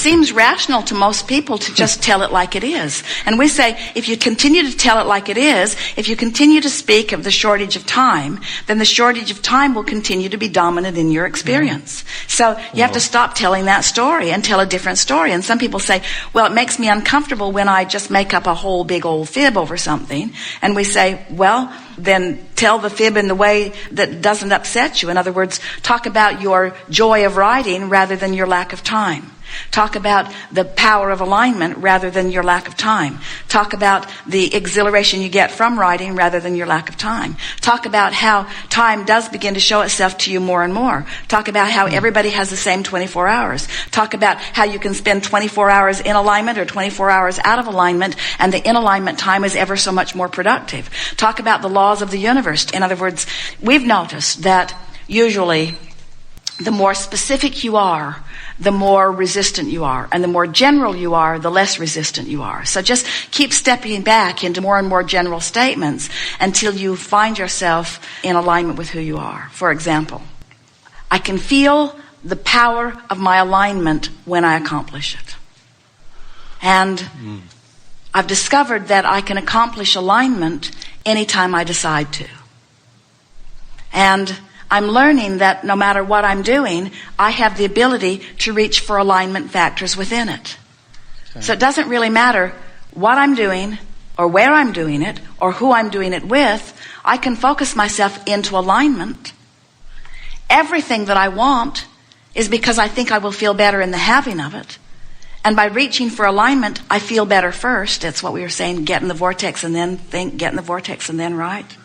seems rational to most people to just tell it like it is. And we say, if you continue to tell it like it is, if you continue to speak of the shortage of time, then the shortage of time will continue to be dominant in your experience. So you have to stop telling that story and tell a different story. And some people say, well, it makes me uncomfortable when I just make up a whole big old fib over something. And we say, well, then tell the fib in the way that doesn't upset you. In other words, talk about your joy of writing rather than your lack of time. Talk about the power of alignment rather than your lack of time. Talk about the exhilaration you get from writing rather than your lack of time. Talk about how time does begin to show itself to you more and more. Talk about how everybody has the same 24 hours. Talk about how you can spend 24 hours in alignment or 24 hours out of alignment, and the in alignment time is ever so much more productive. Talk about the laws of the universe. In other words, we've noticed that usually the more specific you are, the more resistant you are. And the more general you are, the less resistant you are. So just keep stepping back into more and more general statements until you find yourself in alignment with who you are. For example, I can feel the power of my alignment when I accomplish it. And I've discovered that I can accomplish alignment anytime I decide to. And I'm learning that no matter what I'm doing, I have the ability to reach for alignment factors within it. Okay. So it doesn't really matter what I'm doing or where I'm doing it or who I'm doing it with. I can focus myself into alignment. Everything that I want is because I think I will feel better in the having of it. And by reaching for alignment, I feel better first. That's what we were saying, get in the vortex and then think, get in the vortex and then write.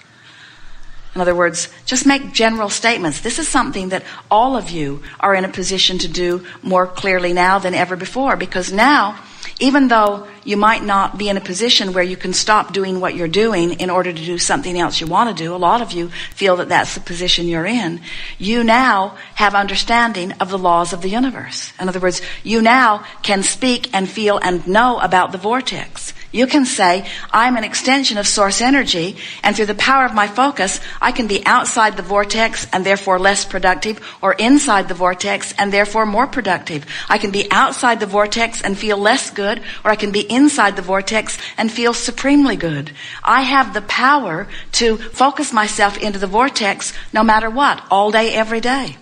In other words, just make general statements. This is something that all of you are in a position to do more clearly now than ever before, because now, even though you might not be in a position where you can stop doing what you're doing in order to do something else you want to do, a lot of you feel that that's the position you're in. You now have understanding of the laws of the universe. In other words, you now can speak and feel and know about the vortex. You can say, I'm an extension of source energy, and through the power of my focus, I can be outside the vortex and therefore less productive, or inside the vortex and therefore more productive. I can be outside the vortex and feel less good, or I can be inside the vortex and feel supremely good. I have the power to focus myself into the vortex no matter what, all day, every day.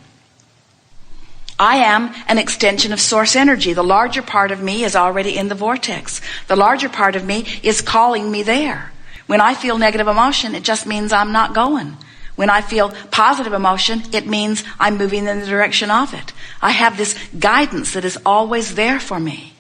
I am an extension of source energy. The larger part of me is already in the vortex. The larger part of me is calling me there. When I feel negative emotion, it just means I'm not going. When I feel positive emotion, it means I'm moving in the direction of it. I have this guidance that is always there for me.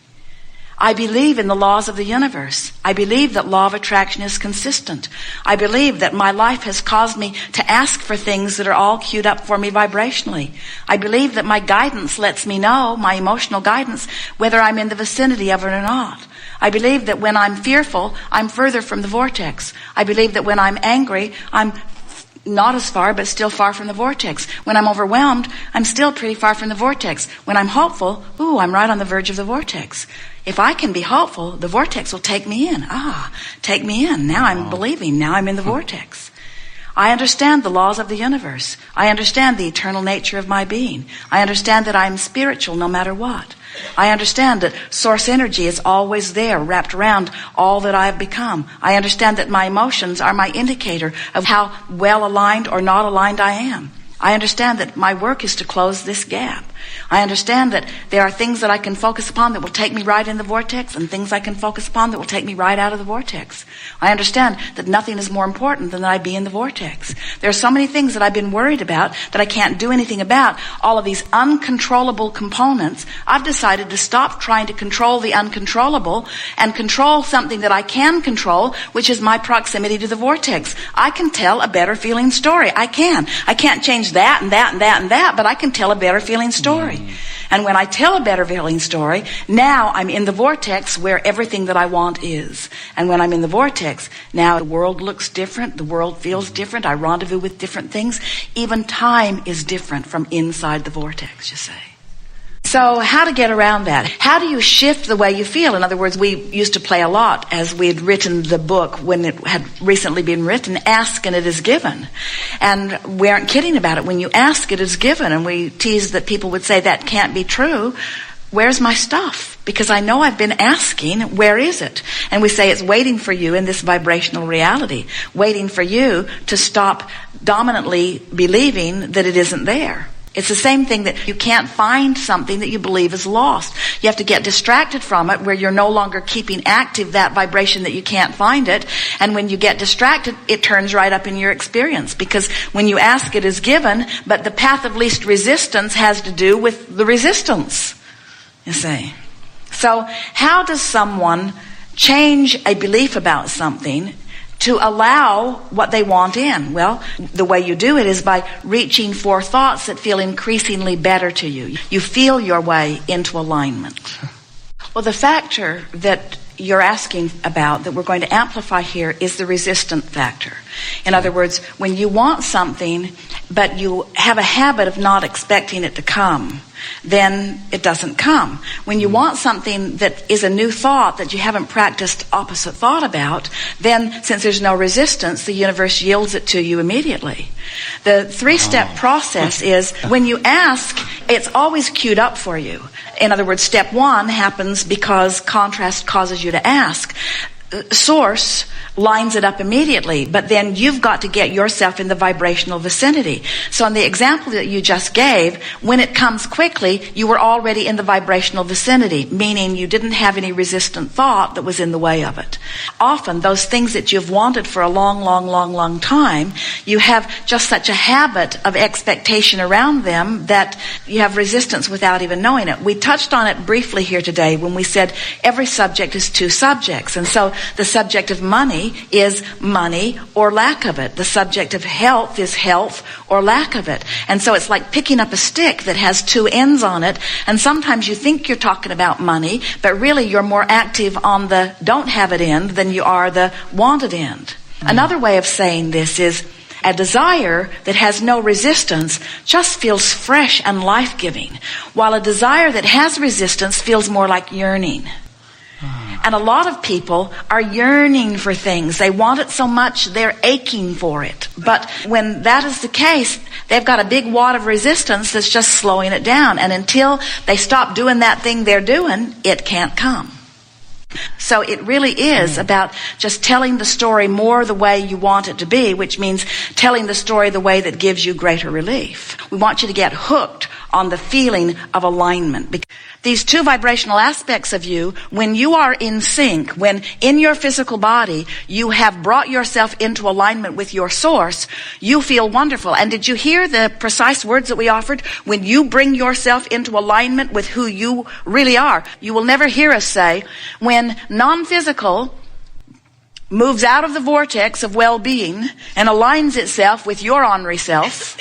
I believe in the laws of the universe. I believe that law of attraction is consistent. I believe that my life has caused me to ask for things that are all queued up for me vibrationally. I believe that my guidance lets me know, my emotional guidance, whether I'm in the vicinity of it or not. I believe that when I'm fearful, I'm further from the vortex. I believe that when I'm angry, I'm not as far, but still far from the vortex. When I'm overwhelmed, I'm still pretty far from the vortex. When I'm hopeful, I'm right on the verge of the vortex. If I can be hopeful, the vortex will take me in. Take me in. Now I'm believing. Now I'm in the vortex. I understand the laws of the universe. I understand the eternal nature of my being. I understand that I'm spiritual no matter what. I understand that source energy is always there, wrapped around all that I have become. I understand that my emotions are my indicator of how well aligned or not aligned I am. I understand that my work is to close this gap. I understand that there are things that I can focus upon that will take me right in the vortex, and things I can focus upon that will take me right out of the vortex. I understand that nothing is more important than that I be in the vortex. There are so many things that I've been worried about that I can't do anything about. All of these uncontrollable components, I've decided to stop trying to control the uncontrollable and control something that I can control, which is my proximity to the vortex. I can tell a better feeling story. I can't change that and that and that and that, but I can tell a better feeling story. And when I tell a better feeling story, now I'm in the vortex where everything that I want is. And when I'm in the vortex, now the world looks different, the world feels different, I rendezvous with different things. Even time is different from inside the vortex, you say. So how to get around that? How do you shift the way you feel? In other words, we used to play a lot as we had written the book when it had recently been written, ask and it is given. And we aren't kidding about it. When you ask, it is given. And we teased that people would say that can't be true. where's my stuff? Because I know I've been asking, where is it? And we say it's waiting for you in this vibrational reality, waiting for you to stop dominantly believing that it isn't there. It's the same thing that you can't find something that you believe is lost. You have to get distracted from it, where you're no longer keeping active that vibration that you can't find it. And when you get distracted, it turns right up in your experience. Because when you ask, it is given, but the path of least resistance has to do with the resistance, you see. So how does someone change a belief about something to allow what they want in? Well, the way you do it is by reaching for thoughts that feel increasingly better to you. You feel your way into alignment. Well, the factor that you're asking about that we're going to amplify here is the resistant factor. In other words, when you want something, but you have a habit of not expecting it to come, then it doesn't come. When you want something that is a new thought that you haven't practiced opposite thought about, then since there's no resistance, the universe yields it to you immediately. The 3-step process is when you ask, it's always queued up for you. In other words, step 1 happens because contrast causes you to ask. Source lines it up immediately, but then you've got to get yourself in the vibrational vicinity. So in the example that you just gave, when it comes quickly, you were already in the vibrational vicinity, meaning you didn't have any resistant thought that was in the way of it. Often, those things that you've wanted for a long time, you have just such a habit of expectation around them that you have resistance without even knowing it. We touched on it briefly here today when we said every subject is 2 subjects, and so the subject of money is money or lack of it. The subject of health is health or lack of it. And so it's like picking up a stick that has 2 ends on it, and sometimes you think you're talking about money, but really you're more active on the don't have it end than you are the wanted end. Another way of saying this is a desire that has no resistance just feels fresh and life-giving, while a desire that has resistance feels more like yearning. And a lot of people are yearning for things. They want it so much, they're aching for it. But when that is the case, they've got a big wad of resistance that's just slowing it down. And until they stop doing that thing they're doing, it can't come. So it really is about just telling the story more the way you want it to be, which means telling the story the way that gives you greater relief. We want you to get hooked on the feeling of alignment. These 2 vibrational aspects of you, when you are in sync, when in your physical body you have brought yourself into alignment with your source, you feel wonderful. And did you hear the precise words that we offered? When you bring yourself into alignment with who you really are, you will never hear us say, when non-physical moves out of the vortex of well-being and aligns itself with your ornery self,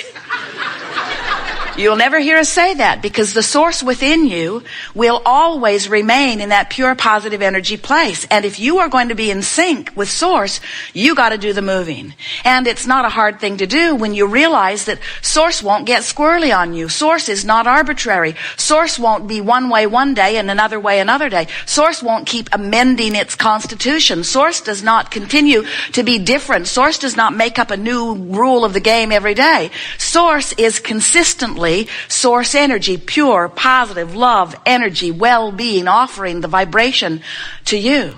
you'll never hear us say that, because the source within you will always remain in that pure positive energy place. And if you are going to be in sync with source, you got to do the moving. And it's not a hard thing to do when you realize that source won't get squirrely on you. Source is not arbitrary. Source won't be one way one day and another way another day. Source won't keep amending its constitution. Source does not continue to be different. Source does not make up a new rule of the game every day. Source is consistently source energy, pure, positive, love, energy, well-being, offering the vibration to you.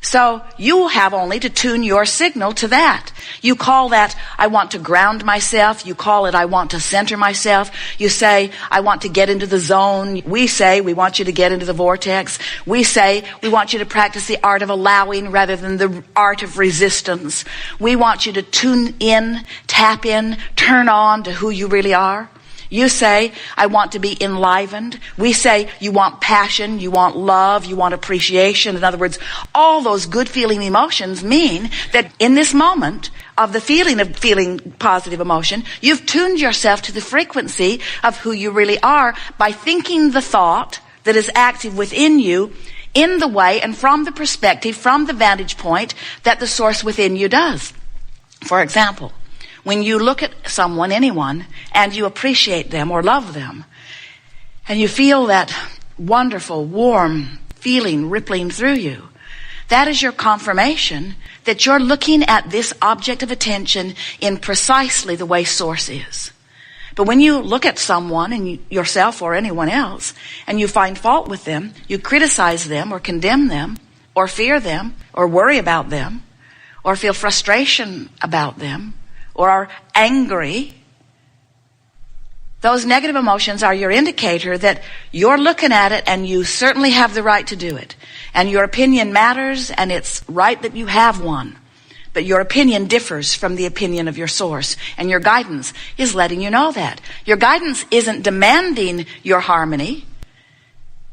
So you have only to tune your signal to that. You call that, I want to ground myself. You call it, I want to center myself. You say, I want to get into the zone. We say, we want you to get into the vortex. We say, we want you to practice the art of allowing rather than the art of resistance. We want you to tune in, tap in, turn on to who you really are. You say, I want to be enlivened. We say, you want passion, you want love, you want appreciation. In other words, all those good feeling emotions mean that in this moment of the feeling of feeling positive emotion, you've tuned yourself to the frequency of who you really are by thinking the thought that is active within you in the way and from the perspective, from the vantage point that the source within you does. For example, when you look at someone, anyone, and you appreciate them or love them, and you feel that wonderful, warm feeling rippling through you, that is your confirmation that you're looking at this object of attention in precisely the way source is. But when you look at someone, and yourself or anyone else, and you find fault with them, you criticize them or condemn them or fear them or worry about them or feel frustration about them or are angry, those negative emotions are your indicator that you're looking at it, and you certainly have the right to do it. And your opinion matters, and it's right that you have one. But your opinion differs from the opinion of your source, and your guidance is letting you know that. Your guidance isn't demanding your harmony.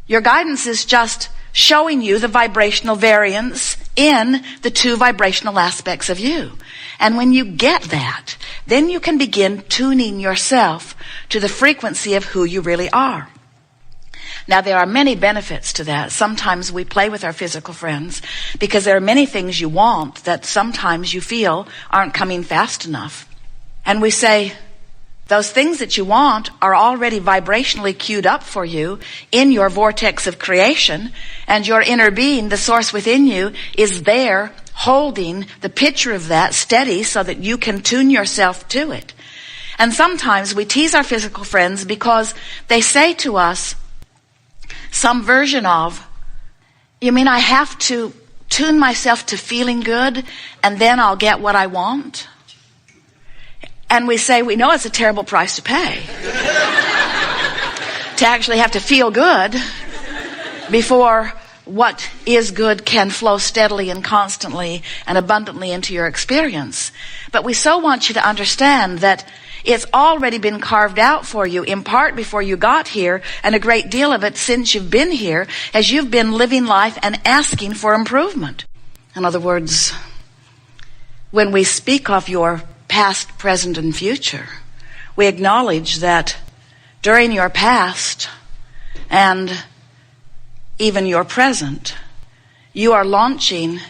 Your guidance is just showing you the vibrational variance in the two vibrational aspects of you. And when you get that, then you can begin tuning yourself to the frequency of who you really are. Now, there are many benefits to that. Sometimes we play with our physical friends because there are many things you want that sometimes you feel aren't coming fast enough. And we say, those things that you want are already vibrationally queued up for you in your vortex of creation, and your inner being, the source within you, is there holding the picture of that steady so that you can tune yourself to it. And sometimes we tease our physical friends because they say to us some version of, you mean I have to tune myself to feeling good and then I'll get what I want? And we say, we know it's a terrible price to pay to actually have to feel good before what is good can flow steadily and constantly and abundantly into your experience. But we so want you to understand that it's already been carved out for you, in part before you got here, and a great deal of it since you've been here, as you've been living life and asking for improvement. In other words, when we speak of your past, present, and future, we acknowledge that during your past and even your present, you are launching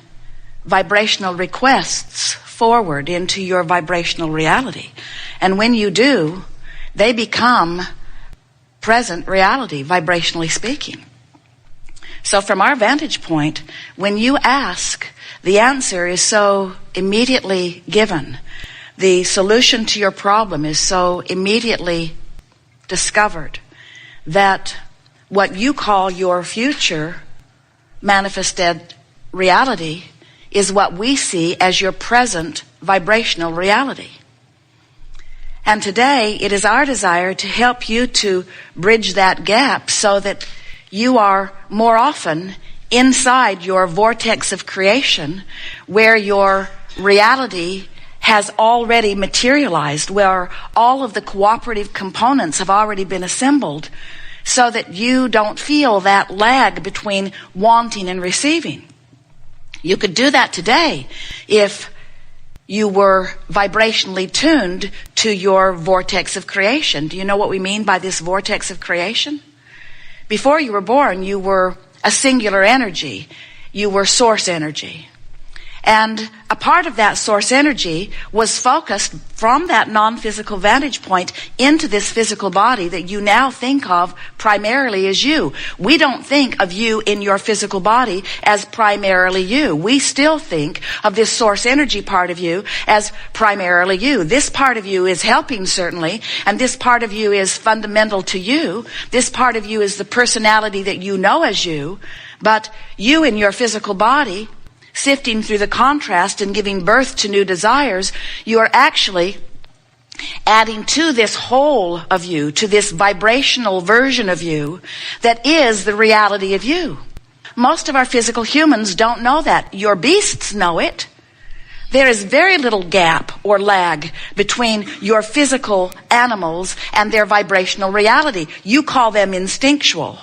vibrational requests forward into your vibrational reality. And when you do, they become present reality, vibrationally speaking. So from our vantage point, when you ask, the answer is so immediately given. The solution to your problem is so immediately discovered that what you call your future manifested reality is what we see as your present vibrational reality. And today, it is our desire to help you to bridge that gap so that you are more often inside your vortex of creation, where your reality has already materialized, where all of the cooperative components have already been assembled, so that you don't feel that lag between wanting and receiving. You could do that today if you were vibrationally tuned to your vortex of creation. Do you know what we mean by this vortex of creation? Before you were born, you were a singular energy. You were source energy. And a part of that source energy was focused from that non-physical vantage point into this physical body that you now think of primarily as you. We don't think of you in your physical body as primarily you. We still think of this source energy part of you as primarily you. This part of you is helping, certainly, and this part of you is fundamental to you. This part of you is the personality that you know as you. But you in your physical body, sifting through the contrast and giving birth to new desires, you are actually adding to this whole of you, to this vibrational version of you that is the reality of you. Most of our physical humans don't know that. Your beasts know it. There is very little gap or lag between your physical animals and their vibrational reality. You call them instinctual.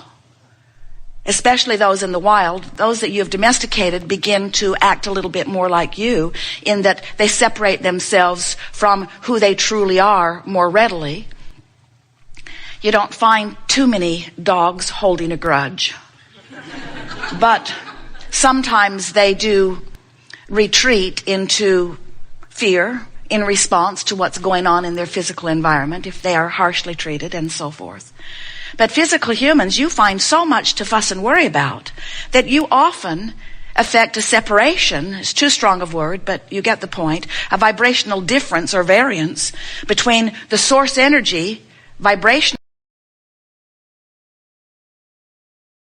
Especially those in the wild. Those that you have domesticated begin to act a little bit more like you, in that they separate themselves from who they truly are more readily. You don't find too many dogs holding a grudge. But sometimes they do retreat into fear in response to what's going on in their physical environment if they are harshly treated and so forth. But physical humans, you find so much to fuss and worry about that you often affect a separation, it's too strong of word, but you get the point, a vibrational difference or variance between the source energy, vibration